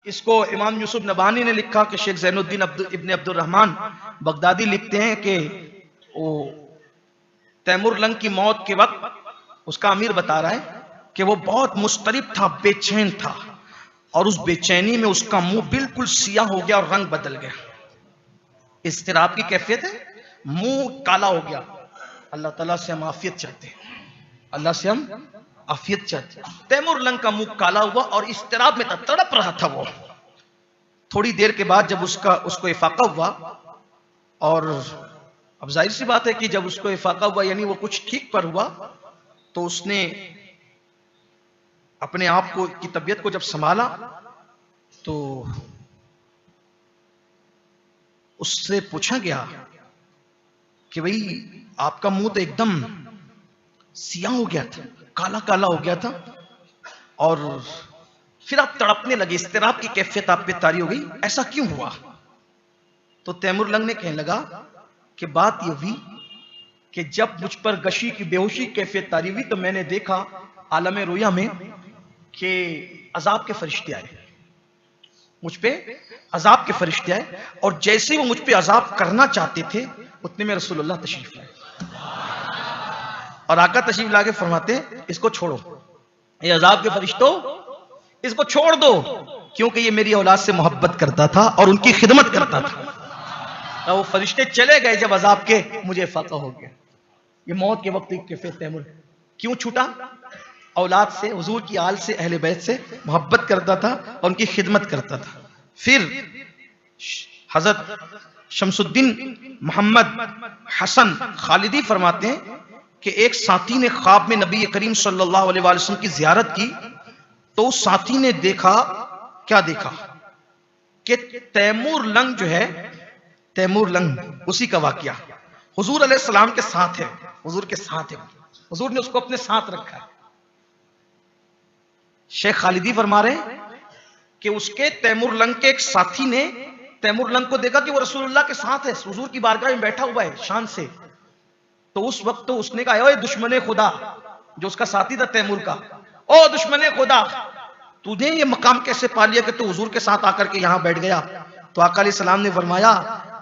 اس کو امام یوسف نبہانی نے لکھا کہ شیخ زین الدین ابن عبد الرحمن بغدادی لکھتے ہیں کہ وہ تیمور لنگ کی موت کے وقت اس کا امیر بتا رہا ہے کہ وہ بہت مضطرب تھا، بے چین تھا، اور اس بے چینی میں اس کا منہ بالکل سیاہ ہو گیا اور رنگ بدل گیا۔ اضطراب کی کیفیت ہے، منہ کالا ہو گیا۔ اللہ تعالیٰ سے ہم عافیت چاہتے ہیں، اللہ سے ہم عافیت چاہتے ہیں۔ تیمور لنگ کا منہ کالا ہوا اور اضطراب میں تھا، تڑپ رہا تھا وہ۔ تھوڑی دیر کے بعد جب اس کو افاقہ ہوا، اور اب ظاہر سی بات ہے کہ جب اس کو افاقہ ہوا یعنی وہ کچھ ٹھیک پر ہوا، تو اس نے اپنے آپ کو کی طبیعت کو جب سنبھالا تو اس سے پوچھا گیا کہ بھئی آپ کا منہ تو ایک دم سیاہ ہو گیا تھا، کالا کالا ہو گیا تھا، اور پھر آپ تڑپنے لگے، اضطراب کی کیفیت آپ پہ طاری ہو گئی، ایسا کیوں ہوا؟ تو تیمور لنگ نے کہنے لگا کہ بات یہ ہوئی کہ جب مجھ پر غشی کی بے ہوشی کیفیت طاری ہوئی تو میں نے دیکھا عالم رویا میں کہ عذاب کے فرشتے آئے، مجھ پہ عذاب کے فرشتے آئے، اور جیسے وہ مجھ پہ عذاب کرنا چاہتے تھے اتنے میں رسول اللہ تشریف لائے، اور آقا تشریف لا کے فرماتے اس کو چھوڑو، یہ عذاب کے فرشتوں اس کو چھوڑ دو، کیونکہ یہ میری اولاد سے محبت کرتا تھا اور ان کی خدمت کرتا تھا۔ اور وہ فرشتے چلے گئے جب عذاب کے، مجھے فاقہ ہو گیا۔ یہ موت کے وقت کیفیت تیمور کیوں چھوٹا؟ اولاد سے، حضور کی آل سے، اہل بیت سے محبت کرتا تھا اور ان کی خدمت کرتا تھا۔ پھر حضرت شمس الدین محمد حسن خالدی فرماتے ہیں کہ ایک ساتھی نے خواب میں نبی کریم صلی اللہ علیہ وسلم کی زیارت کی، تو اس ساتھی نے دیکھا، کیا دیکھا؟ کہ تیمور لنگ جو ہے، تیمور لنگ اسی کا واقعہ حضور علیہ السلام کے ساتھ ہے، حضور کے ساتھ ہے، حضور نے اس کو اپنے ساتھ رکھا ہے۔ شیخ خالدی فرما رہے ہیں کہ اس کے تیمور لنگ کے ایک ساتھی نے تیمور لنگ کو دیکھا کہ وہ رسول اللہ کے ساتھ ہے، حضور کی بارگاہ میں بیٹھا ہوا ہے شان سے، تو اس وقت تو اس نے کہا اے دشمن خدا، جو اس کا ساتھی تھا تیمور کا، او دشمن خدا، تجھے یہ مقام کیسے پا لیا کہ تو حضور کے ساتھ آ کر کے یہاں بیٹھ گیا؟ تو آقا علیہ السلام نے فرمایا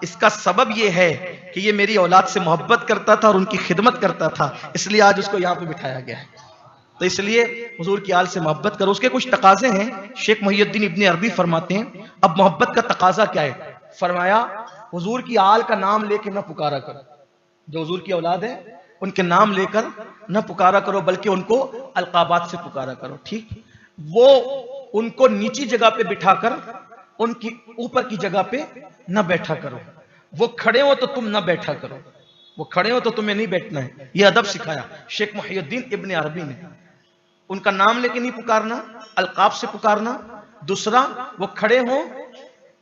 اس کا سبب یہ ہے کہ یہ میری اولاد سے محبت کرتا تھا اور ان کی خدمت کرتا تھا، اس لیے آج اس کو یہاں پہ بٹھایا گیا ہے۔ تو اس لیے حضور کی آل سے محبت کرو۔ اس کے کچھ تقاضے ہیں، شیخ محی الدین ابن عربی فرماتے ہیں اب محبت کا تقاضا کیا ہے؟ فرمایا حضور کی آل کا نام لے کے نہ پکارا کرو، جو حضور کی اولاد ہے ان کے نام لے کر نہ پکارا کرو، بلکہ ان کو القابات سے پکارا کرو، ٹھیک؟ وہ ان کو نیچی جگہ پہ بٹھا کر ان کی اوپر کی جگہ پہ نہ بیٹھا کرو، وہ کھڑے ہو تو تم نہ بیٹھا کرو، وہ کھڑے ہو تو تمہیں نہیں بیٹھنا ہے، یہ ادب سکھایا شیخ محی الدین ابن عربی نے۔ ان کا نام لے کے نہیں پکارنا، القاب سے پکارنا۔ دوسرا، وہ کھڑے ہوں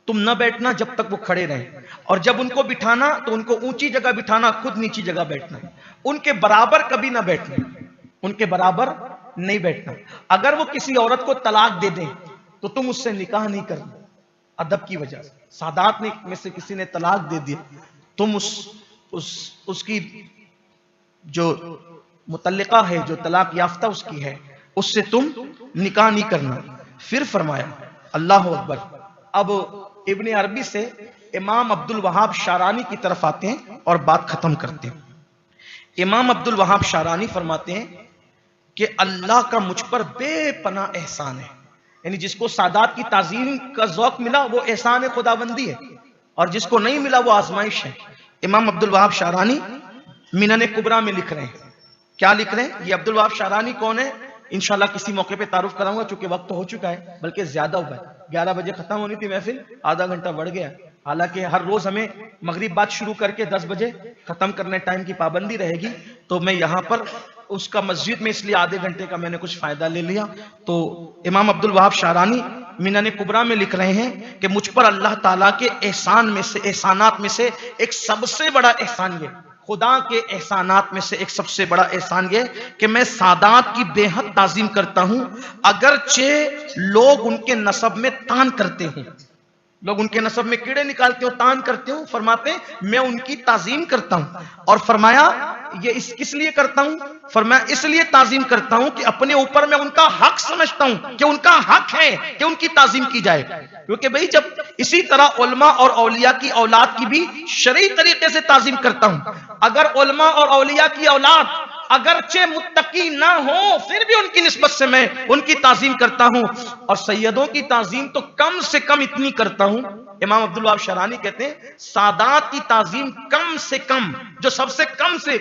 تم نہ بیٹھنا جب تک وہ کھڑے رہیں، اور جب ان کو بٹھانا تو ان کو اونچی جگہ بٹھانا، خود نیچی جگہ بیٹھنا، ان کے برابر کبھی نہ بیٹھنا، ان کے برابر نہیں بیٹھنا۔ اگر وہ کسی عورت کو طلاق دے دیں تو تم اس سے نکاح نہیں کرنا، ادب کی وجہ سے۔ سادات میں سے کسی نے طلاق دے دیا، تم اس کی جو متعلقہ ہے، جو طلاق یافتہ اس کی ہے، اس سے تم نکاح نہیں کرنا۔ پھر فرمایا اللہ اکبر، اب ابن عربی سے امام عبد الوہاب شارانی کی طرف آتے ہیں اور بات ختم کرتے ہیں۔ امام عبد الوہاب شارانی فرماتے ہیں کہ اللہ کا مجھ پر بے پناہ احسان ہے، یعنی جس کو سادات کی تعظیم کا ذوق ملا وہ احسان خداوندی ہے، اور جس کو نہیں ملا وہ آزمائش ہے۔ امام عبد الوہاب شارانی منن کبریٰ میں لکھ رہے ہیں، کیا لکھ رہے ہیں؟ یہ عبد الوہاب شارانی کون ہے؟ انشاءاللہ کسی موقع پہ تعارف کراؤں گا، چونکہ وقت تو ہو چکا ہے، بلکہ زیادہ ہوا ہے۔ 11 بجے ختم ہونی تھی محفل، آدھا گھنٹہ بڑھ گیا، حالانکہ ہر روز ہمیں مغرب بعد شروع کر کے 10 بجے ختم کرنے ٹائم کی پابندی رہے گی، تو میں یہاں پر اس کا مسجد میں اس لیے آدھے گھنٹے کا میں نے کچھ فائدہ لے لیا۔ تو امام عبد الوہاب شارانی منن کبریٰ میں لکھ رہے ہیں کہ مجھ پر اللہ تعالیٰ کے احسان میں سے، احسانات میں سے ایک سب سے بڑا احسان یہ، خدا کے احسانات میں سے ایک سب سے بڑا احسان یہ کہ میں سادات کی بے حد تعظیم کرتا ہوں، اگرچہ لوگ ان کے نسب میں تان کرتے ہیں، لوگ ان کے نسب میں کیڑے نکالتے ہو، تان کرتے ہو، فرماتے ہیں میں ان کی تعظیم کرتا ہوں۔ اور فرمایا یہ کس لیے کرتا ہوں؟ فرمایا اس لیے تعظیم کرتا ہوں کہ اپنے اوپر میں ان کا حق سمجھتا ہوں کہ ان کا حق ہے کہ ان کی تعظیم کی جائے. کیونکہ بھئی جب اسی طرح علماء اور اولیاء کی اولاد کی بھی شرعی طریقے سے تعظیم کرتا ہوں. اگر علماء اور اولیاء کی اولاد اگرچہ متقی نہ ہو پھر بھی ان کی نسبت سے میں ان کی تعظیم کرتا ہوں. اور سیدوں کی تعظیم تو کم سے کم اتنی کرتا ہوں. امام عبدالوہاب شعرانی کہتے ہیں سادات کی تعظیم کم سے کم، جو سب سے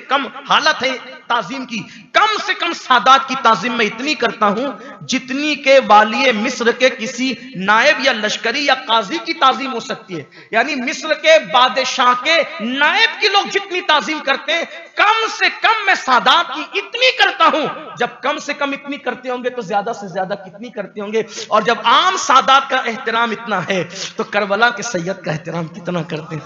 کم حالت ہے تعظیم کی، کم سے کم سادات کی تعظیم میں اتنی کرتا ہوں جتنی کہ والی مصر کے کسی نائب یا لشکری یا قاضی کی تعظیم ہو سکتی ہے. یعنی مصر کے بادشاہ کے نائب کی لوگ جتنی تعظیم کرتے ہیں کم سے کم میں سادات کی اتنی کرتا ہوں. جب کم سے کم اتنی کرتے ہوں گے تو زیادہ سے زیادہ کتنی کرتے ہوں گے؟ اور جب عام سادات کا احترام اتنا ہے تو کربلا کے سید کا احترام کتنا کرتے ہیں.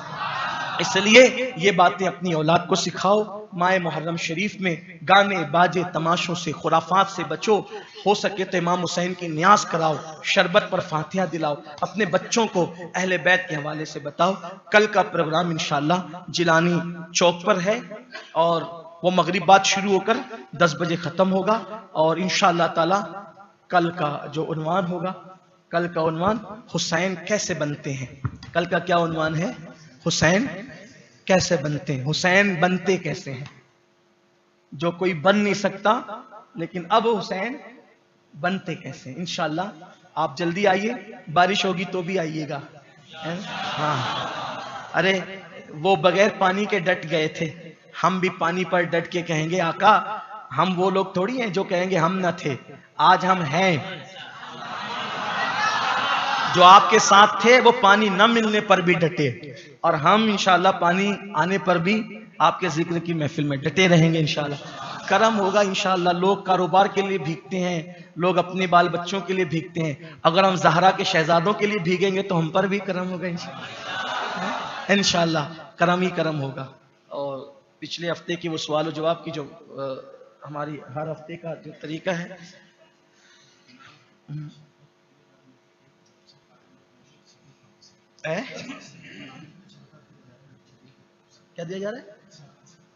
اس لیے یہ باتیں اپنی اولاد کو سکھاؤ. ماہ محرم شریف میں گانے باجے تماشوں سے خرافات سے بچو. ہو سکے تو امام حسین کی نیاز کراؤ، شربت پر فاتحہ دلاؤ، اپنے بچوں کو اہل بیت کے حوالے سے بتاؤ. کل کا پروگرام انشاءاللہ جیلانی چوک پر ہے اور وہ مغرب بعد شروع ہو کر 10 بجے ختم ہوگا. اور انشاءاللہ تعالی کل کا جو عنوان ہوگا، کل کا عنوان حسین کیسے بنتے ہیں. کل کا کیا عنوان ہے؟ حسین کیسے بنتے ہیں. حسین بنتے کیسے ہیں؟ جو کوئی بن نہیں سکتا لیکن اب حسین بنتے کیسے ہیں. انشاءاللہ آپ جلدی آئیے، بارش ہوگی تو بھی آئیے گا. ہاں ارے وہ بغیر پانی کے ڈٹ گئے تھے، ہم بھی پانی پر ڈٹ کے کہیں گے آقا ہم وہ لوگ تھوڑی ہیں جو کہیں گے ہم نہ تھے، آج ہم ہیں. جو آپ کے ساتھ تھے وہ پانی نہ ملنے پر بھی ڈٹے، اور ہم انشاءاللہ پانی آنے پر بھی آپ کے ذکر کی محفل میں ڈٹے رہیں گے. انشاءاللہ کرم ہوگا. انشاءاللہ لوگ کاروبار کے لیے بھیگتے ہیں، لوگ اپنے بال بچوں کے لیے بھیگتے ہیں. اگر ہم زہرا کے شہزادوں کے لیے بھیگیں گے تو ہم پر بھی کرم ہوگا. انشاءاللہ کرم ہی کرم ہوگا. اور پچھلے ہفتے کی وہ سوال و جواب کی جو ہماری ہر ہفتے کا جو طریقہ ہے، کیا دیا جا رہا ہے؟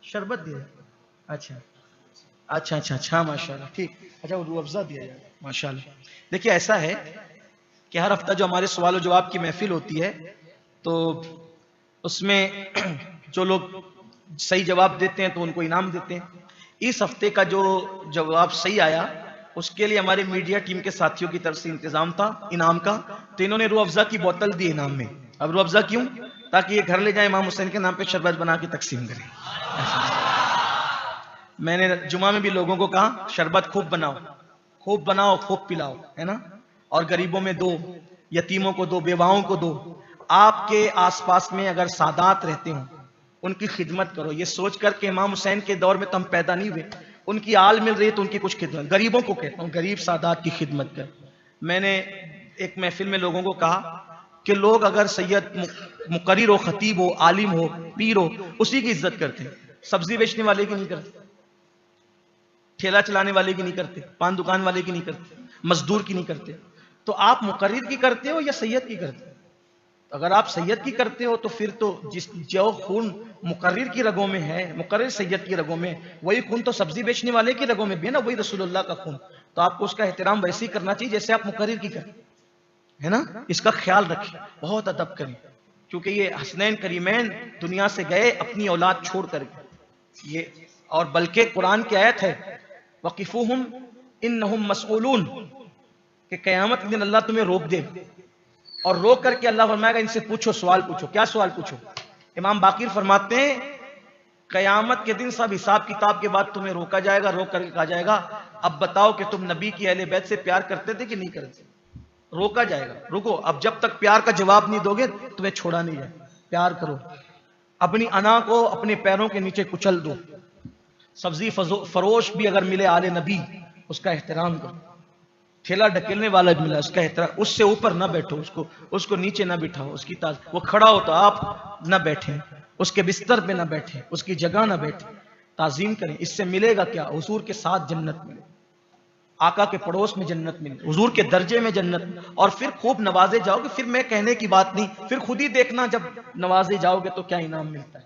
شربت دیا. اچھا اچھا اچھا اچھا ماشاءاللہ ٹھیک. اچھا وہ روح افزا دیا جا رہا ہے ماشاءاللہ. دیکھیے ایسا ہے کہ ہر ہفتہ جو ہمارے سوال و جواب کی محفل ہوتی ہے تو اس میں جو لوگ صحیح جواب دیتے ہیں تو ان کو انعام دیتے ہیں. اس ہفتے کا جو جواب صحیح آیا اس کے لیے ہمارے میڈیا ٹیم کے ساتھیوں کی طرف سے انتظام تھا انعام کا، تو انہوں نے روح افزا کی بوتل دی انعام میں. اب روح افزا کیوں؟ تاکہ یہ گھر لے جائیں امام حسین کے نام پہ شربت بنا کے تقسیم کریں. میں نے جمعہ میں بھی لوگوں کو کہا شربت خوب بناؤ خوب پلاؤ، ہے نا، اور غریبوں میں دو، یتیموں کو دو، بیواؤں کو دو. آپ کے آس پاس میں اگر سادات رہتے ہوں ان کی خدمت کرو، یہ سوچ کر کہ امام حسین کے دور میں تو ہم پیدا نہیں ہوئے، ان کی آل مل رہی ہے تو ان کی کچھ خدمت. غریبوں کو کہتا ہوں غریب سادات کی خدمت کر. میں نے ایک محفل میں لوگوں کو کہا کہ لوگ اگر سید مقرر ہو، خطیب ہو، عالم ہو، پیر ہو، اسی کی عزت کرتے ہیں، سبزی بیچنے والے کی نہیں کرتے، ٹھیلا چلانے والے کی نہیں کرتے، پان دکان والے کی نہیں کرتے، مزدور کی نہیں کرتے. تو آپ مقرر کی کرتے ہو یا سید کی کرتے ہو؟ اگر آپ سید کی کرتے ہو تو پھر تو جو خون مقرر کی رگوں میں ہے، مقرر سید کی رگوں میں، وہی خون تو سبزی بیچنے والے کی رگوں میں بھی ہے نا، وہی رسول اللہ کا خون. تو آپ کو اس کا احترام ویسے ہی کرنا چاہیے جیسے آپ مقرر کی کریں، ہے نا. اس کا خیال رکھیں، بہت ادب کریں، کیونکہ یہ حسنین کریمین دنیا سے گئے اپنی اولاد چھوڑ کر یہ. اور بلکہ قرآن کی آیت ہے وَقِفُوهُمْ إِنَّهُمْ مَسْئُولُونَ، کہ قیامت کے دن اللہ تمہیں روک دے، اور روک کر کے اللہ فرمائے گا ان سے پوچھو، سوال پوچھو. کیا سوال پوچھو؟ امام باقر فرماتے ہیں قیامت کے دن سب حساب کتاب کے بعد تمہیں روکا جائے گا، روک کر کے کہا جائے گا اب بتاؤ کہ تم نبی کی اہل بیت سے پیار کرتے تھے کہ نہیں کرتے. روکا جائے گا رکو، اب جب تک پیار کا جواب نہیں دو گے تمہیں چھوڑا نہیں جائے. پیار کرو، اپنی انا کو اپنے پیروں کے نیچے کچل دو. سبزی فروش بھی اگر ملے آل نبی اس کا احترام کرو. ٹھیلا ڈکیلنے والا بھی ملا اس کا احترام، اس سے اوپر نہ بیٹھو، اس کو نیچے نہ بٹھاؤ، اس کی وہ کھڑا ہو تو آپ نہ بیٹھیں، اس کے بستر پہ نہ بیٹھیں، اس کی جگہ نہ بیٹھیں. تعظیم کریں. اس سے ملے گا کیا؟ حضور کے ساتھ جنت ملے، آقا کے پڑوس میں جنت ملے، حضور کے درجے میں جنت. اور پھر خوب نوازے جاؤ گے. پھر میں کہنے کی بات نہیں، پھر خود ہی دیکھنا جب نوازے جاؤ گے تو کیا انعام ملتا ہے.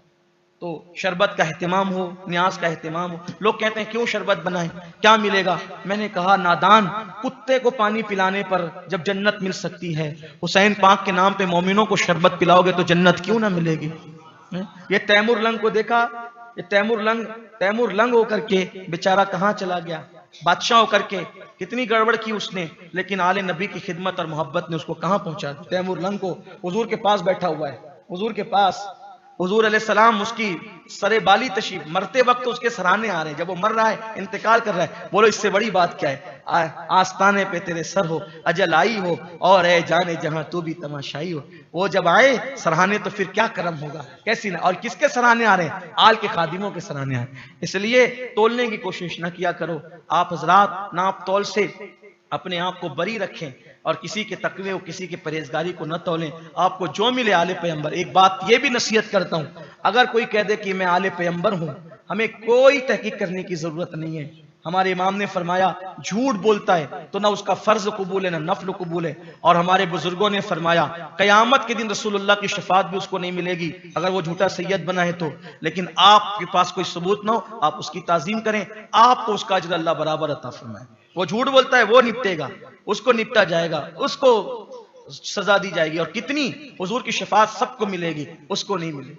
تو شربت کا اہتمام ہو، نیاز کا اہتمام ہو. لوگ کہتے ہیں کیوں شربت بنائیں، کیا ملے گا؟ میں نے کہا نادان، کتے کو پانی پلانے پر جب جنت مل سکتی ہے، حسین پاک کے نام پہ مومنوں کو شربت پلاؤ گے تو جنت کیوں نہ ملے گی؟ یہ تیمور لنگ کو دیکھا، یہ تیمور لنگ ہو کر کے بیچارہ کہاں چلا گیا، بادشاہ ہو کر کے کتنی گڑبڑ کی اس نے، لیکن آل نبی کی خدمت اور محبت نے اس کو کہاں پہنچا؟ تیمور لنگ کو حضور کے پاس بیٹھا ہوا ہے، حضور کے پاس، حضور علیہ السلام اس کی سرے بالی تشریف، مرتے وقت اس کے سرانے آ رہے ہیں، جب وہ مر رہا ہے، انتقال کر رہا ہے، بولو اس سے بڑی بات کیا ہے؟ آستانے پہ تیرے سر ہو، اجل آئی ہو، اور اے جانے جہاں تو بھی تماشائی ہو. وہ جب آئے سرانے تو پھر کیا کرم ہوگا، کیسی نہ، اور کس کے سرانے آ رہے ہیں؟ آل کے خادموں کے سرانے آ رہے ہیں. اس لیے تولنے کی کوشش نہ کیا کرو. آپ حضرات ناپ تول سے اپنے آپ کو بری رکھیں اور کسی کے تقوی اور کسی کے پرہیزگاری کو نہ تولیں. آپ کو جو ملے آل پیغمبر. ایک بات یہ بھی نصیحت کرتا ہوں، اگر کوئی کہہ دے کہ میں آل پیغمبر ہوں، ہمیں کوئی تحقیق کرنے کی ضرورت نہیں ہے. ہمارے امام نے فرمایا جھوٹ بولتا ہے تو نہ اس کا فرض قبول ہے نہ نفل قبول ہے. اور ہمارے بزرگوں نے فرمایا قیامت کے دن رسول اللہ کی شفاعت بھی اس کو نہیں ملے گی اگر وہ جھوٹا سید بنا ہے تو. لیکن آپ کے پاس کوئی ثبوت نہ ہو، آپ اس کی تعظیم کریں، آپ کو اس کا اجر اللہ برابر عطا فرمائے. وہ جھوٹ بولتا ہے وہ نپٹے گا، اس کو نپٹا جائے گا، اس کو سزا دی جائے گی، اور کتنی حضور کی شفاعت سب کو ملے گی، اس کو نہیں ملے.